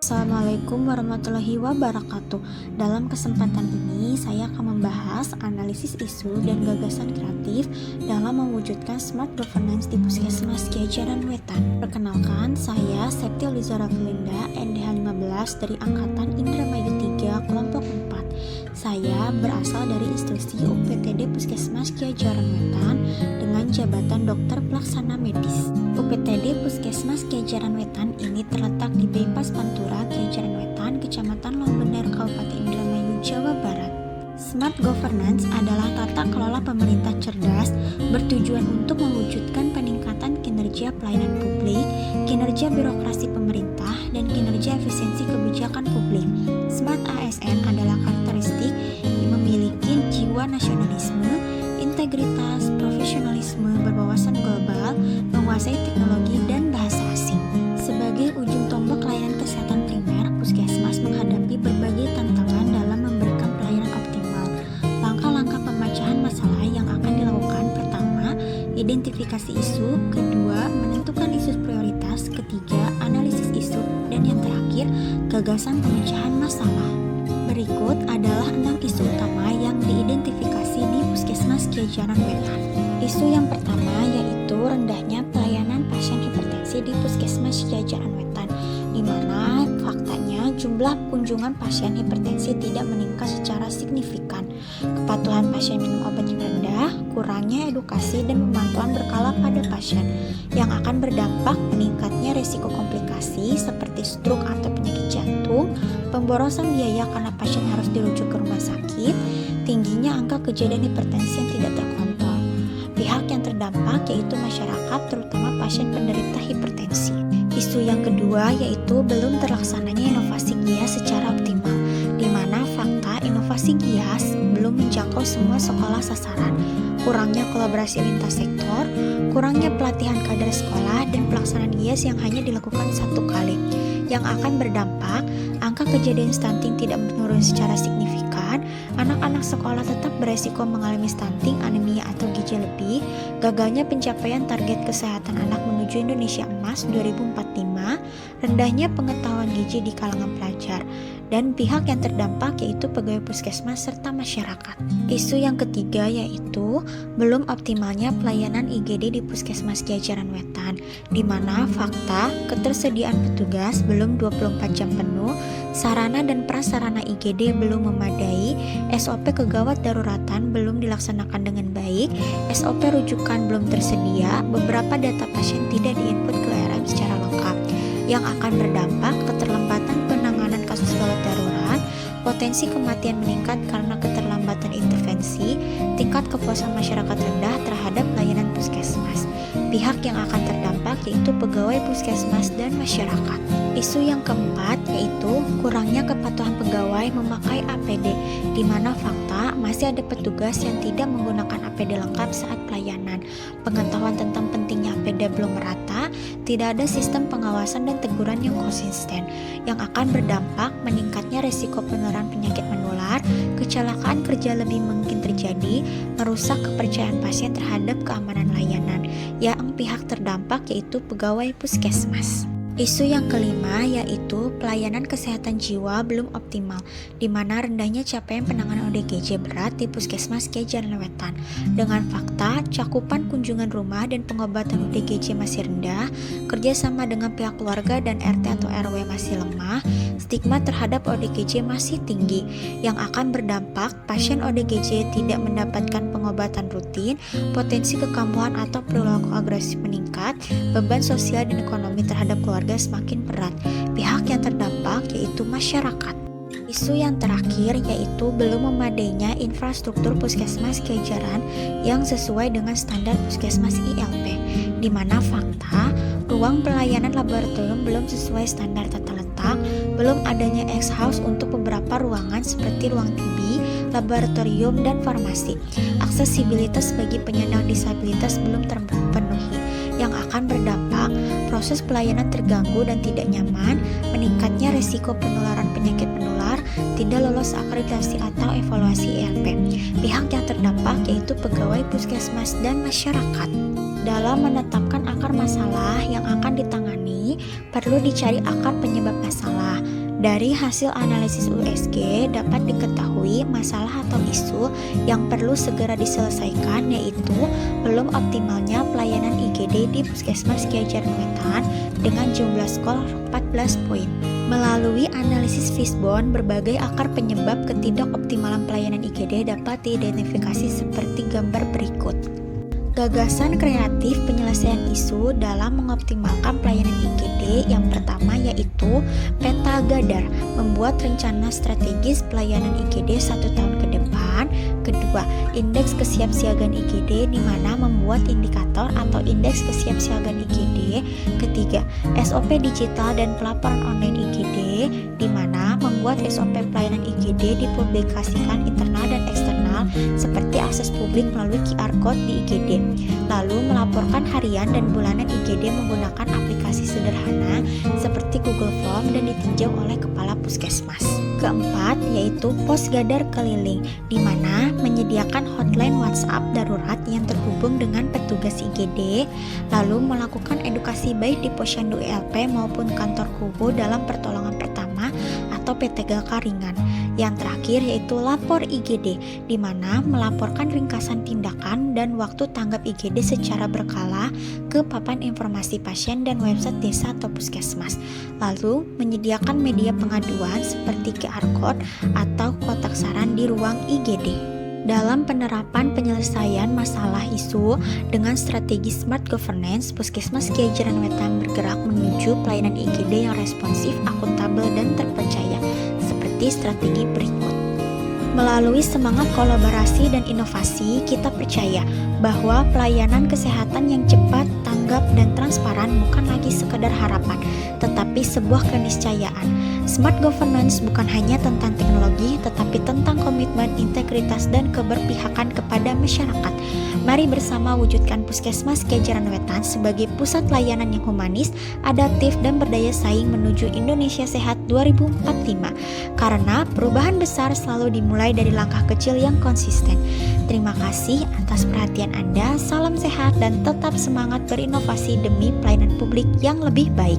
Assalamualaikum warahmatullahi wabarakatuh. Dalam kesempatan ini, saya akan membahas analisis isu dan gagasan kreatif dalam mewujudkan smart governance di Puskesmas Kiai Jaran Wetan. Perkenalkan, saya Septi Elizara Felinda, NDH 15 dari Angkatan Indramayu 3, kelompok 4. Saya berasal dari institusi UPTD Puskesmas Kiai Jaran Wetan dengan jabatan dokter pelaksana medis. UPTD Puskesmas Kiai Jaran Wetan ini terletak di Bypass Pantura, Kiai Jaran Wetan, Kecamatan Lombener, Kabupaten Indramayu, Jawa Barat. Smart governance adalah tata kelola pemerintah cerdas bertujuan untuk mewujudkan peningkatan kinerja pelayanan publik, kinerja birokrasi pemerintah, dan kinerja efisiensi kebijakan publik. Smart ASN adalah karakteristik yang memiliki jiwa nasionalisme, integritas, profesionalisme, berwawasan global, menguasai teknologi dan bahasa asing. Sebagai ujung tombak layanan kesehatan primer, Puskesmas menghadapi berbagai tantangan dalam memberikan pelayanan optimal. Langkah-langkah pemecahan masalah yang akan dilakukan: pertama, identifikasi isu; kedua, menentukan isu prioritas; ketiga, analisis isu; dan yang terakhir, gagasan pemecahan masalah. Berikut adalah 6 isu utama yang diidentifikasi di Puskesmas Kiai Jaran Wetan. Isu yang pertama yaitu rendahnya pelayanan pasien hipertensi di Puskesmas Kiai Jaran Wetan, di mana faktanya jumlah kunjungan pasien hipertensi tidak meningkat secara signifikan. Kepatuhan pasien minum obat yang rendah, kurangnya edukasi dan pemantauan berkala pada pasien yang akan berdampak meningkatnya risiko komplikasi seperti stroke atau penyakit jantung, pemborosan biaya karena pasien harus dirujuk ke rumah sakit, tingginya angka kejadian hipertensi yang tidak terkontrol. Pihak yang terdampak yaitu masyarakat, terutama pasien penderita hipertensi. Isu yang kedua yaitu belum terlaksananya inovasi GIAS secara optimal, di mana fakta inovasi GIAS belum menjangkau semua sekolah sasaran, kurangnya kolaborasi lintas sektor, kurangnya pelatihan kader sekolah, dan pelaksanaan GIAS yang hanya dilakukan 1 kali, yang akan berdampak angka kejadian stunting tidak menurun secara signifikan, anak-anak sekolah tetap beresiko mengalami stunting, anemia atau gizi lebih, gagalnya pencapaian target kesehatan anak menuju Indonesia Emas 2045, rendahnya pengetahuan gizi di kalangan pelajar, dan pihak yang terdampak yaitu pegawai puskesmas serta masyarakat. Isu yang ketiga yaitu belum optimalnya pelayanan IGD di Puskesmas Kiai Jaran Wetan, di mana fakta ketersediaan petugas belum 24 jam penuh, sarana dan prasarana IGD belum memadai, SOP kegawat daruratan belum dilaksanakan dengan baik, SOP rujukan belum tersedia, beberapa data pasien tidak diinput ke RM secara lengkap, yang akan berdampak keterlambatan penanganan kasus gawat darurat, potensi kematian meningkat karena keterlambatan intervensi, tingkat kepuasan masyarakat rendah terhadap layanan puskesmas. Pihak yang akan terdampak yaitu pegawai puskesmas dan masyarakat. Isu yang keempat yaitu kurangnya kepatuhan pegawai memakai APD, di mana fakta masih ada petugas yang tidak menggunakan APD lengkap saat pelayanan. Pengetahuan tentang pentingnya APD belum merata, tidak ada sistem pengawasan dan teguran yang konsisten, yang akan berdampak meningkatnya risiko penularan penyakit menular, kecelakaan kerja lebih mungkin terjadi, merusak kepercayaan pasien terhadap keamanan layanan, yang pihak terdampak yaitu pegawai puskesmas. Isu yang kelima yaitu pelayanan kesehatan jiwa belum optimal, di mana rendahnya capaian penanganan ODGJ berat di Puskesmas Kiai Jaran Wetan. Dengan fakta cakupan kunjungan rumah dan pengobatan ODGJ masih rendah, kerjasama dengan pihak keluarga dan RT atau RW masih lemah, stigma terhadap ODGJ masih tinggi, yang akan berdampak pasien ODGJ tidak mendapatkan pengobatan rutin, potensi kekambuhan atau perilaku agresif meningkat, beban sosial dan ekonomi terhadap keluarga semakin berat. Pihak yang terdampak yaitu masyarakat. Isu yang terakhir yaitu belum memadainya infrastruktur Puskesmas Kiai Jaran yang sesuai dengan standar Puskesmas ILP, di mana fakta ruang pelayanan laboratorium belum sesuai standar tata letak, belum adanya X-house untuk beberapa ruangan seperti ruang TB, laboratorium, dan farmasi. Aksesibilitas bagi penyandang disabilitas belum terpenuhi, yang akan berdampak proses pelayanan terganggu dan tidak nyaman, meningkatnya risiko penularan penyakit menular, tidak lolos akreditasi atau evaluasi ELP. Pihak yang terdampak yaitu pegawai puskesmas dan masyarakat. Dalam menetapkan akar masalah yang akan ditangani, perlu dicari akar penyebab masalah. Dari hasil analisis USG dapat diketahui masalah atau isu yang perlu segera diselesaikan, yaitu belum optimalnya pelayanan IGD di Puskesmas Ki Hajar Wetan dengan jumlah skor 14 poin. Melalui analisis Fishbone, berbagai akar penyebab ketidakoptimalan pelayanan IGD dapat diidentifikasi seperti gambar berikut. Gagasan kreatif penyelesaian isu dalam mengoptimalkan pelayanan IGD yang pertama yaitu peta gadar, membuat rencana strategis pelayanan IGD 1 tahun ke depan. Kedua, indeks kesiapsiagaan IGD, di mana membuat indikator atau indeks kesiapsiagaan IGD. Ketiga, SOP digital dan pelaporan online IGD, di mana membuat SOP pelayanan IGD dipublikasikan internal dan eksternal seperti akses publik melalui QR Code di IGD. Lalu melaporkan harian dan bulanan IGD menggunakan aplikasi sederhana seperti Google Form dan ditinjau oleh kepala puskesmas. Keempat, yaitu pos gadar keliling, di mana menyediakan hotline WhatsApp darurat yang terhubung dengan petugas IGD, lalu melakukan edukasi baik di posyandu ELP maupun kantor kubu dalam pertolongan pertama atau PTGK ringan. Yang terakhir yaitu lapor IGD, di mana melaporkan ringkasan tindakan dan waktu tanggap IGD secara berkala ke papan informasi pasien dan website desa atau puskesmas. Lalu menyediakan media pengaduan seperti QR Code atau kotak saran di ruang IGD. Dalam penerapan penyelesaian masalah isu dengan strategi Smart Governance, Puskesmas Ki Hajar Wetan bergerak menuju pelayanan IGD yang responsif, akuntabel, dan terpercaya seperti strategi berikut. Melalui semangat kolaborasi dan inovasi, kita percaya bahwa pelayanan kesehatan yang cepat, tanggap, dan transparan bukan lagi sekedar harapan, tetapi sebuah keniscayaan. Smart Governance bukan hanya tentang teknologi, tetapi tentang komitmen, integritas, dan keberpihakan kepada masyarakat. Mari bersama wujudkan Puskesmas Ki Hajar Wetan sebagai pusat layanan yang humanis, adaptif, dan berdaya saing menuju Indonesia Sehat 2045. Karena perubahan besar selalu dimulai dari langkah kecil yang konsisten. Terima kasih atas perhatian Anda, salam sehat, dan tetap semangat berinovasi demi pelayanan publik yang lebih baik.